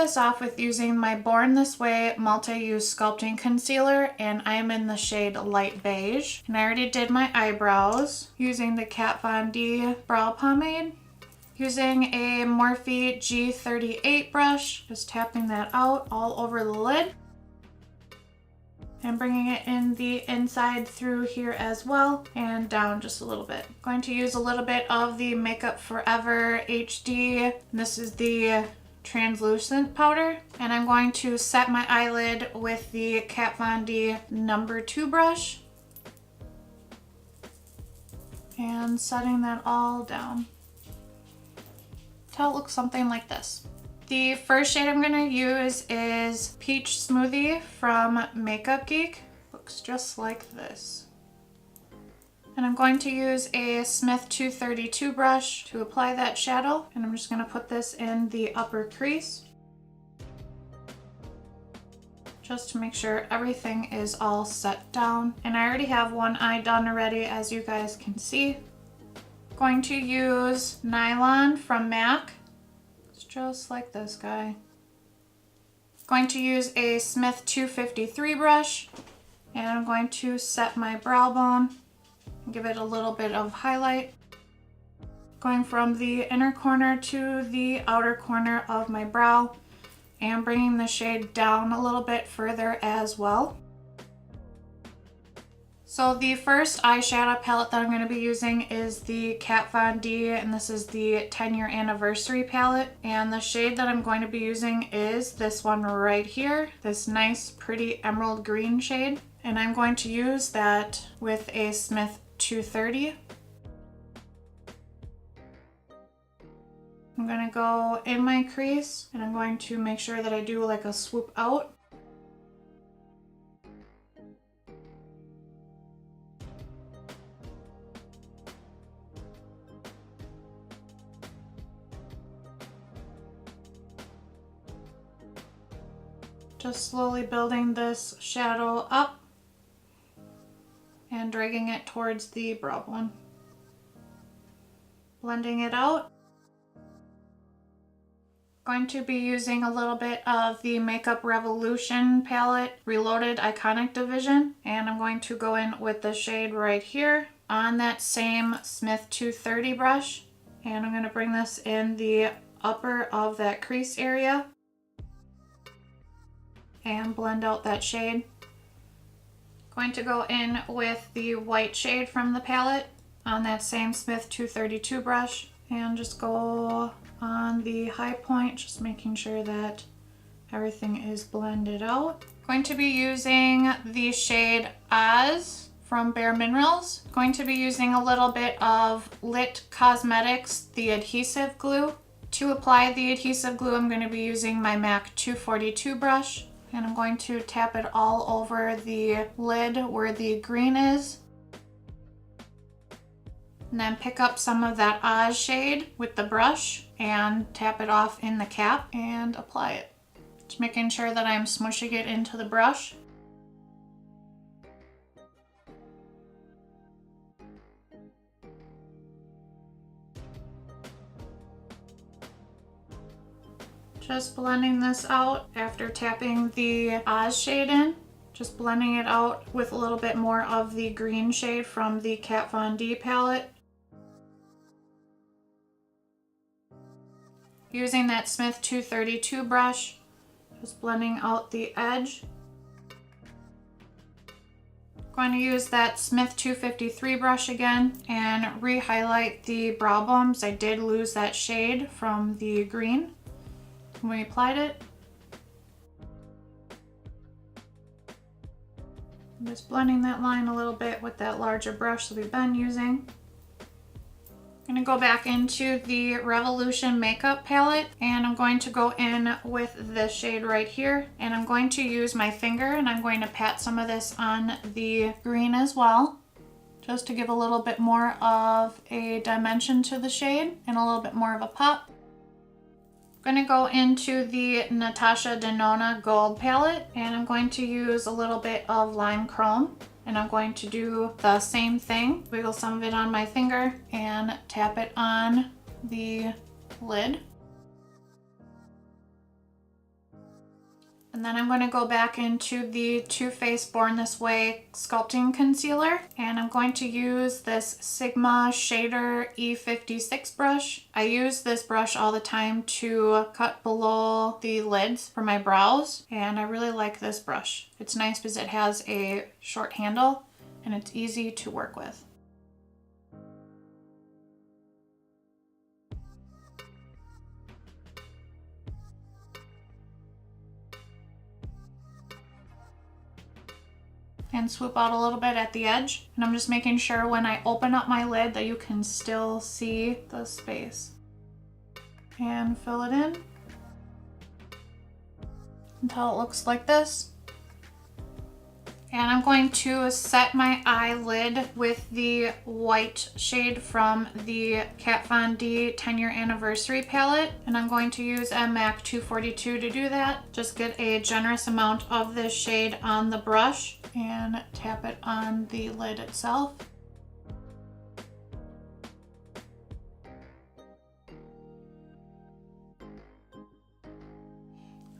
this off with using my Born This Way multi-use sculpting concealer, and I am in the shade Light Beige. And I already did my eyebrows using the Kat Von D brow pomade. Using a Morphe G38 brush, just tapping that out all over the lid. And bringing it in the inside through here as well, and down just a little bit. Going to use a little bit of the Makeup Forever HD. This is the translucent powder. And I'm going to set my eyelid with the Kat Von D number 2 brush. And setting that all down. Till it looks something like this. The first shade I'm going to use is Peach Smoothie from Makeup Geek. Looks just like this. And I'm going to use a Smith 232 brush to apply that shadow. And I'm just going to put this in the upper crease, just to make sure everything is all set down. And I already have one eye done already, as you guys can see. Going to use Nylon from MAC. Just like this guy. Going to use a Smith 253 brush, and I'm going to set my brow bone and give it a little bit of highlight. Going from the inner corner to the outer corner of my brow, and bringing the shade down a little bit further as well. So the first eyeshadow palette that I'm going to be using is the Kat Von D, and this is the 10-year anniversary palette. And the shade that I'm going to be using is this one right here, this nice pretty emerald green shade. And I'm going to use that with a Smith 230. I'm going to go in my crease, and I'm going to make sure that I do like a swoop out. Just slowly building this shadow up and dragging it towards the brow bone. Blending it out. Going to be using a little bit of the Makeup Revolution palette, Reloaded Iconic Division, and I'm going to go in with the shade right here on that same Smith 230 brush, and I'm going to bring this in the upper of that crease area and blend out that shade. Going to go in with the white shade from the palette on that same Smith 232 brush, and just go on the high point, just making sure that everything is blended out. Going to be using the shade Oz from Bare Minerals. Going to be using a little bit of Lit Cosmetics, the adhesive glue. To apply the adhesive glue, I'm going to be using my MAC 242 brush. And I'm going to tap it all over the lid where the green is. And then pick up some of that Oz shade with the brush and tap it off in the cap and apply it. Just making sure that I'm smushing it into the brush. Just blending this out after tapping the Oz shade in. Just blending it out with a little bit more of the green shade from the Kat Von D palette. Using that Smith 232 brush, just blending out the edge. Going to use that Smith 253 brush again and re-highlight the brow bones. I did lose that shade from the green when we applied it. I'm just blending that line a little bit with that larger brush that we've been using. I'm going to go back into the Revolution makeup palette, and I'm going to go in with this shade right here, and I'm going to use my finger and I'm going to pat some of this on the green as well, just to give a little bit more of a dimension to the shade and a little bit more of a pop. I'm going to go into the Natasha Denona Gold palette, and I'm going to use a little bit of Lime Chrome, and I'm going to do the same thing. Wiggle some of it on my finger and tap it on the lid. And then I'm going to go back into the Too Faced Born This Way Sculpting Concealer. And I'm going to use this Sigma Shader E56 brush. I use this brush all the time to cut below the lids for my brows. And I really like this brush. It's nice because it has a short handle and it's easy to work with. And swoop out a little bit at the edge. And I'm just making sure when I open up my lid that you can still see the space. And fill it in until it looks like this. And I'm going to set my eyelid with the white shade from the Kat Von D 10-year anniversary palette. And I'm going to use a MAC 242 to do that. Just get a generous amount of this shade on the brush and tap it on the lid itself.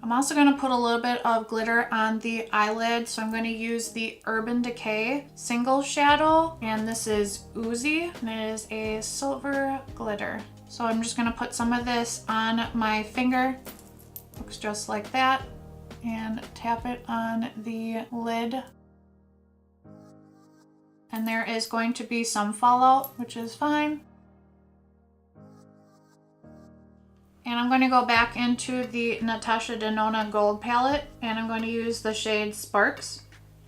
I'm also going to put a little bit of glitter on the eyelid, so I'm going to use the Urban Decay single shadow, and this is Uzi, and it is a silver glitter. So I'm just going to put some of this on my finger, looks just like that, and tap it on the lid. And there is going to be some fallout, which is fine. And I'm going to go back into the Natasha Denona Gold palette, and I'm going to use the shade Sparks.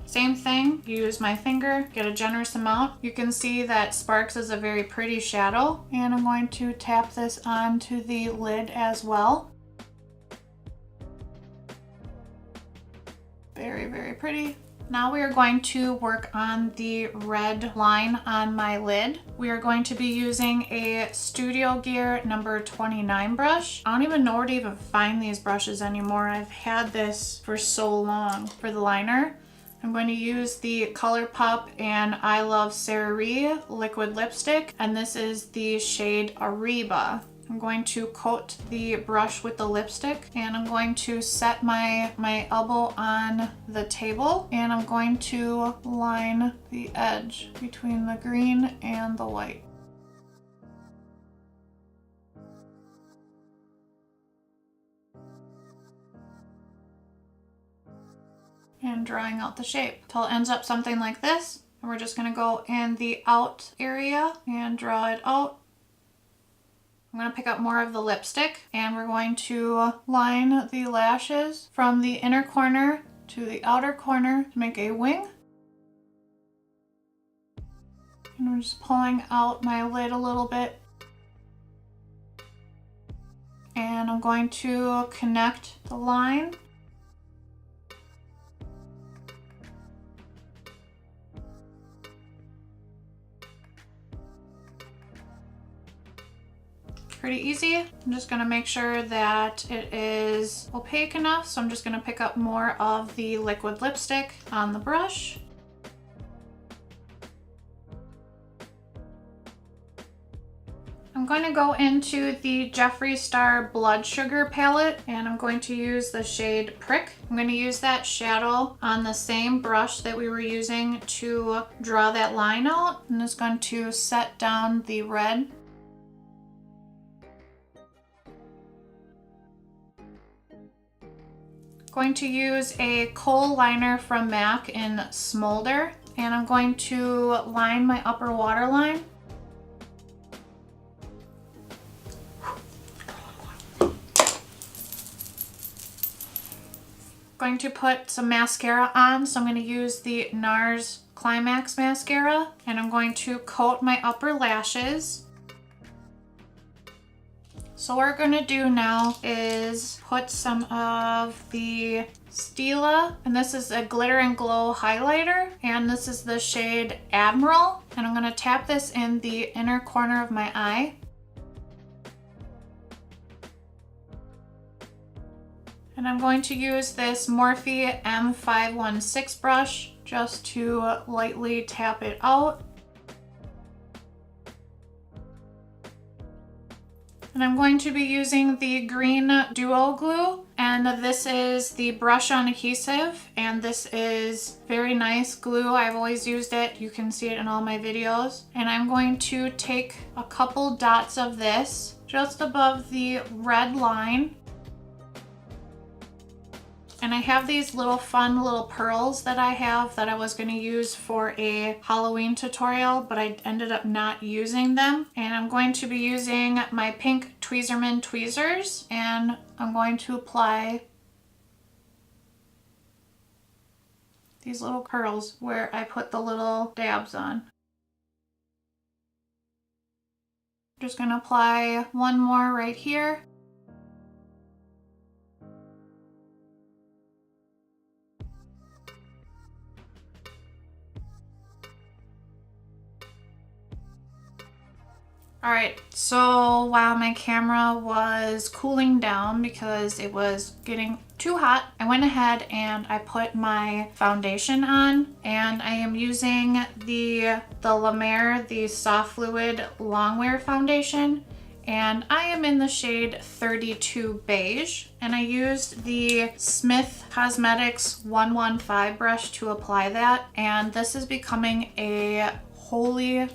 Same thing, use my finger, get a generous amount. You can see that Sparks is a very pretty shadow, and I'm going to tap this onto the lid as well. Very, very pretty. Now we are going to work on the red line on my lid. We are going to be using a Studio Gear number 29 brush. I don't even know where to even find these brushes anymore. I've had this for so long for the liner. I'm going to use the Colourpop and I Love CeraVe liquid lipstick, and this is the shade Arriba. I'm going to coat the brush with the lipstick, and I'm going to set my elbow on the table, and I'm going to line the edge between the green and the white. And drawing out the shape until it ends up something like this. And we're just going to go in the out area and draw it out. I'm going to pick up more of the lipstick, and we're going to line the lashes from the inner corner to the outer corner to make a wing. And I'm just pulling out my lid a little bit. And I'm going to connect the line. Pretty easy. I'm just going to make sure that it is opaque enough, so I'm just going to pick up more of the liquid lipstick on the brush. I'm going to go into the Jeffree Star Blood Sugar palette, and I'm going to use the shade Prick. I'm going to use that shadow on the same brush that we were using to draw that line out. I'm just going to set down the red. Going to use a Kohl liner from MAC in Smolder, and I'm going to line my upper waterline. Going to put some mascara on, so I'm going to use the NARS Climax mascara, and I'm going to coat my upper lashes. So what we're going to do now is put some of the Stila, and this is a Glitter and Glow highlighter, and this is the shade Admiral, and I'm going to tap this in the inner corner of my eye. And I'm going to use this Morphe M516 brush just to lightly tap it out. And I'm going to be using the green duo glue And this is the brush on adhesive, and this is very nice glue. I've always used it. You can see it in all my videos. And I'm going to take a couple dots of this just above the red line. And I have these little fun little pearls that I have that I was going to use for a Halloween tutorial, but I ended up not using them. And I'm going to be using my pink Tweezerman Tweezers, and I'm going to apply these little curls where I put the little dabs on. Just going to apply one more right here. Alright, so while my camera was cooling down because it was getting too hot, I went ahead and I put my foundation on, and I am using the La Mer, the Soft Fluid Longwear Foundation, and I am in the shade 32 Beige, and I used the Smith Cosmetics 115 brush to apply that, and this is becoming a holy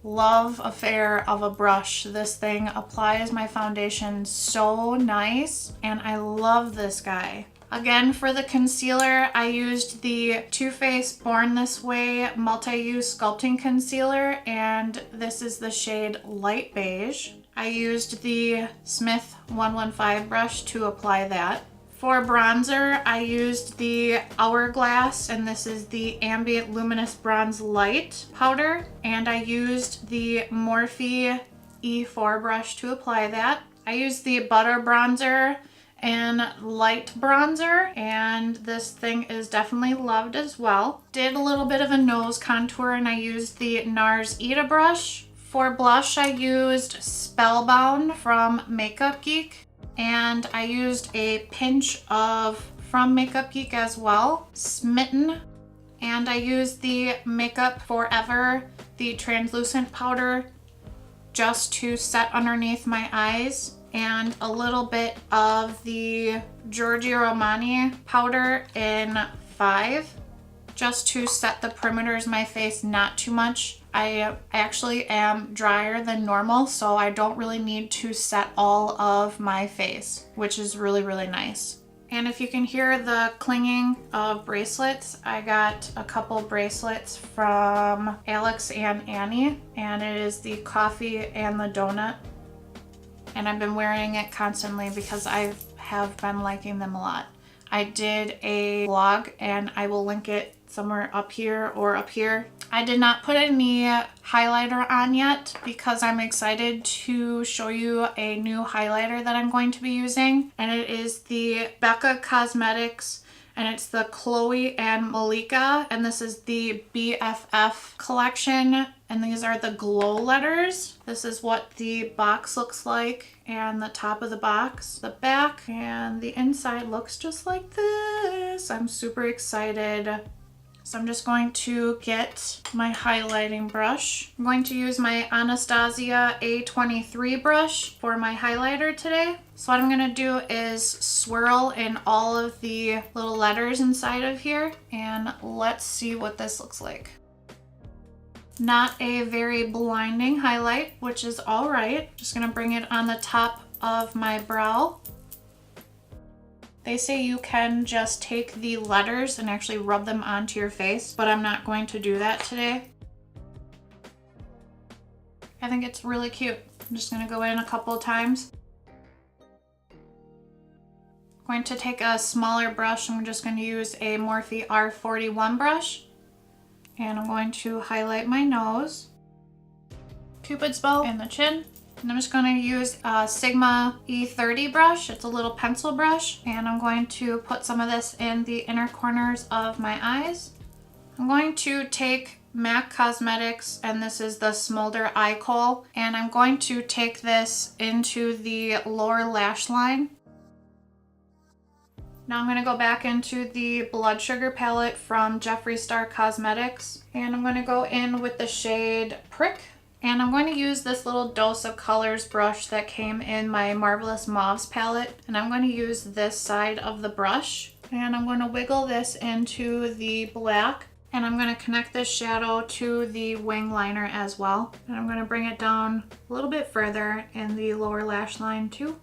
love affair of a brush. This thing applies my foundation so nice, and I love this guy. Again, for the concealer, I used the Too Faced Born This Way Multi-Use Sculpting Concealer, and this is the shade Light Beige. I used the Smith 115 brush to apply that. For bronzer, I used the Hourglass, and this is the Ambient Luminous Bronze Light powder, and I used the Morphe E4 brush to apply that. I used the Butter Bronzer and Light Bronzer, and this thing is definitely loved as well. Did a little bit of a nose contour, and I used the NARS Its Brush. For blush, I used Spellbound from Makeup Geek. And I used a pinch of from Makeup Geek as well, Smitten. And I used the Makeup Forever, the translucent powder, just to set underneath my eyes, and a little bit of the Giorgio Armani powder in 5, just to set the perimeters of my face, not too much. I actually am drier than normal, so I don't really need to set all of my face, which is really, really nice. And if you can hear the clinging of bracelets, I got a couple bracelets from Alex and Annie, and it is the coffee and the donut. And I've been wearing it constantly because I have been liking them a lot. I did a vlog, and I will link it somewhere up here or up here. I did not put any highlighter on yet because I'm excited to show you a new highlighter that I'm going to be using, and it is the Becca Cosmetics, and it's the Khloe and Malika, and this is the BFF collection, and these are the glow letters. This is what the box looks like, and the top of the box, the back, and the inside looks just like this. I'm super excited. So I'm just going to get my highlighting brush. I'm going to use my Anastasia A23 brush for my highlighter today. So what I'm going to do is swirl in all of the little letters inside of here, and let's see what this looks like. Not a very blinding highlight, which is all right. Just going to bring it on the top of my brow. They say you can just take the letters and actually rub them onto your face, but I'm not going to do that today. I think it's really cute. I'm just going to go in a couple of times. I'm going to take a smaller brush. I'm just going to use a Morphe R41 brush, and I'm going to highlight my nose, Cupid's bow, and the chin. And I'm just going to use a Sigma E30 brush. It's a little pencil brush, and I'm going to put some of this in the inner corners of my eyes. I'm going to take MAC Cosmetics, and this is the Smolder Eye Kohl, and I'm going to take this into the lower lash line. Now I'm going to go back into the Blood Sugar palette from Jeffree Star Cosmetics, and I'm going to go in with the shade Prick. And I'm going to use this little Dose of Colors brush that came in my Marvelous Mauves palette. And I'm going to use this side of the brush. And I'm going to wiggle this into the black. And I'm going to connect this shadow to the wing liner as well. And I'm going to bring it down a little bit further in the lower lash line too.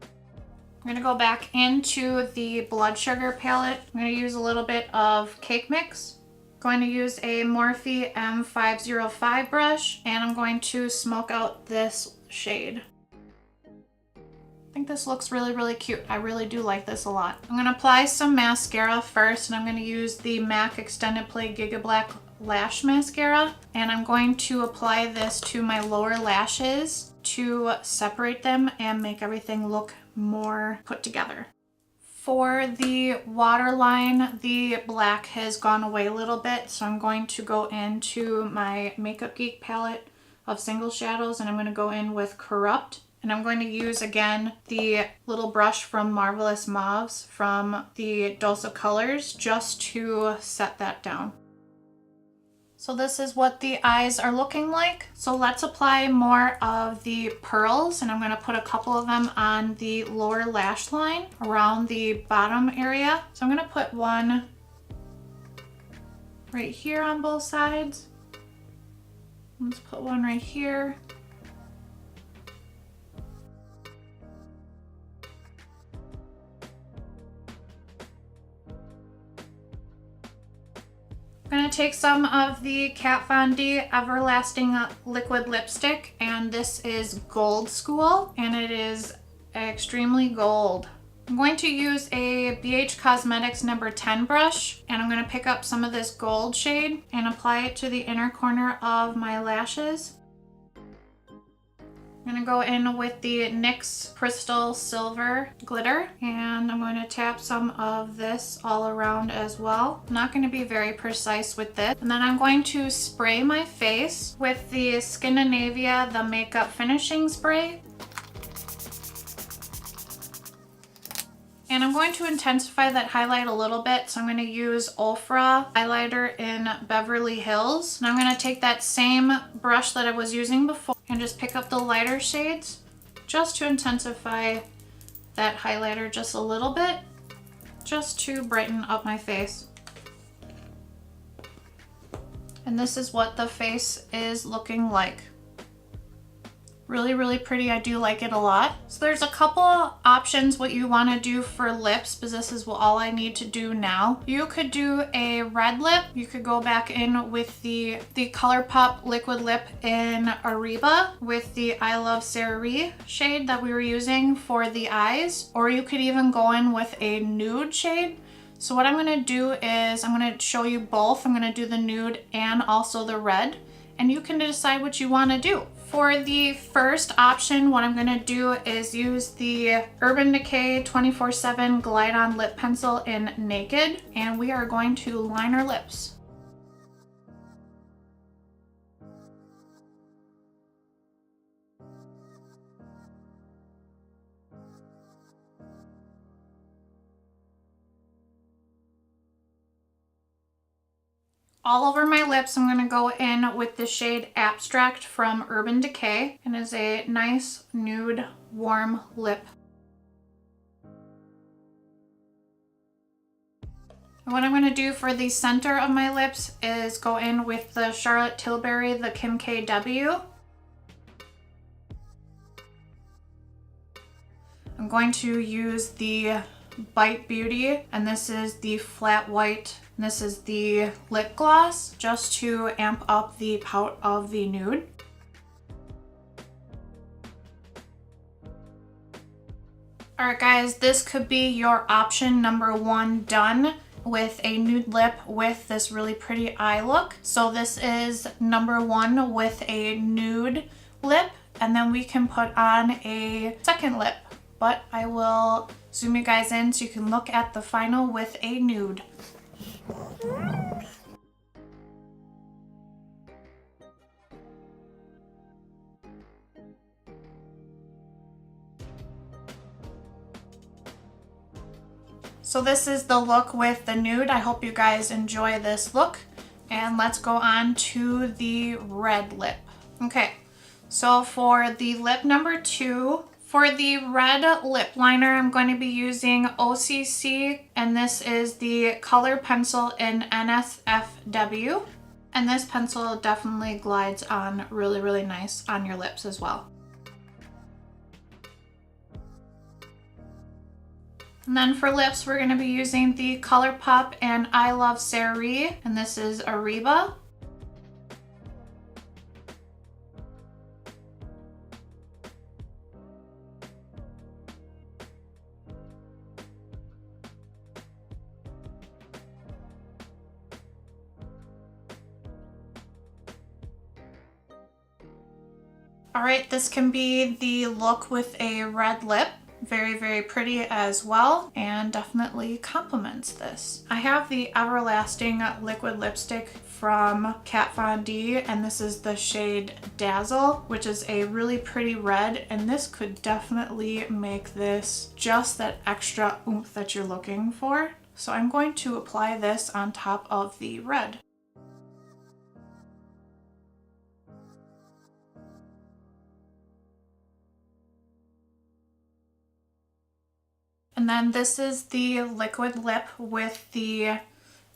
I'm going to go back into the Blood Sugar palette. I'm going to use a little bit of Cake Mix. Going to use a Morphe M505 brush, and I'm going to smoke out this shade. I think this looks really, really cute. I really do like this a lot. I'm going to apply some mascara first, and I'm going to use the MAC Extended Play Giga Black Lash Mascara, and I'm going to apply this to my lower lashes to separate them and make everything look more put together. For the waterline, the black has gone away a little bit, so I'm going to go into my Makeup Geek palette of single shadows, and I'm going to go in with Corrupt. And I'm going to use again the little brush from Marvelous Mauves from the Dose of Colors just to set that down. So this is what the eyes are looking like. So let's apply more of the pearls, and I'm going to put a couple of them on the lower lash line around the bottom area. So I'm going to put one right here on both sides. Let's put one right here. I'm going to take some of the Kat Von D Everlasting Liquid Lipstick, and this is Gold School, and it is extremely gold. I'm going to use a BH Cosmetics number 10 brush, and I'm going to pick up some of this gold shade and apply it to the inner corner of my lashes. I'm going to go in with the NYX Crystal Silver Glitter, and I'm going to tap some of this all around as well. I'm not going to be very precise with this. And then I'm going to spray my face with the Scandinavia The Makeup Finishing Spray. And I'm going to intensify that highlight a little bit, so I'm going to use Ofra highlighter in Beverly Hills. And I'm going to take that same brush that I was using before and just pick up the lighter shades just to intensify that highlighter just a little bit, just to brighten up my face. And this is what the face is looking like. Really, really pretty. I do like it a lot. So there's a couple options what you want to do for lips, because this is all I need to do now. You could do a red lip. You could go back in with the Colourpop liquid lip in Arriba with the I Love Cerise shade that we were using for the eyes, or you could even go in with a nude shade. So what I'm going to do is I'm going to show you both. I'm going to do the nude and also the red, and you can decide what you want to do. For the first option, what I'm going to do is use the Urban Decay 24/7 Glide On Lip Pencil in Naked, and we are going to line our lips. All over my lips, I'm going to go in with the shade Abstract from Urban Decay, and it's a nice nude warm lip. And what I'm going to do for the center of my lips is go in with the Charlotte Tilbury, the Kim KW. I'm going to use the Bite Beauty, and this is the Flat White. And this is the lip gloss, just to amp up the pout of the nude. Alright guys, this could be your option number 1 done with a nude lip with this really pretty eye look. So this is number 1 with a nude lip, and then we can put on a second lip. But I will zoom you guys in so you can look at the final with a nude. So this is the look with the nude. I hope you guys enjoy this look. And let's go on to the red lip. Okay, so for the lip number 2, for the red lip liner, I'm going to be using OCC, and this is the color pencil in NSFW. And this pencil definitely glides on really, really nice on your lips as well. And then for lips, we're going to be using the Colourpop and I Love Cerise, and this is Arriba. All right, this can be the look with a red lip. Very, very pretty as well, and definitely complements this. I have the Everlasting liquid lipstick from Kat Von D, and this is the shade Dazzle, which is a really pretty red, and this could definitely make this just that extra oomph that you're looking for. So I'm going to apply this on top of the red. And then this is the liquid lip with the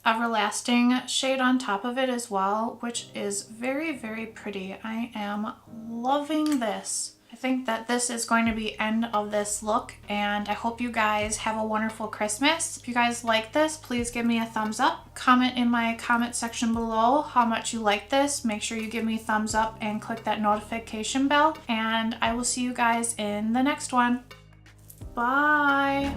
Everlasting shade on top of it as well, which is very, very pretty. I am loving this. I think that this is going to be end of this look, and I hope you guys have a wonderful Christmas. If you guys like this, please give me a thumbs up. Comment in my comment section below how much you like this. Make sure you give me a thumbs up and click that notification bell, and I will see you guys in the next one. Bye.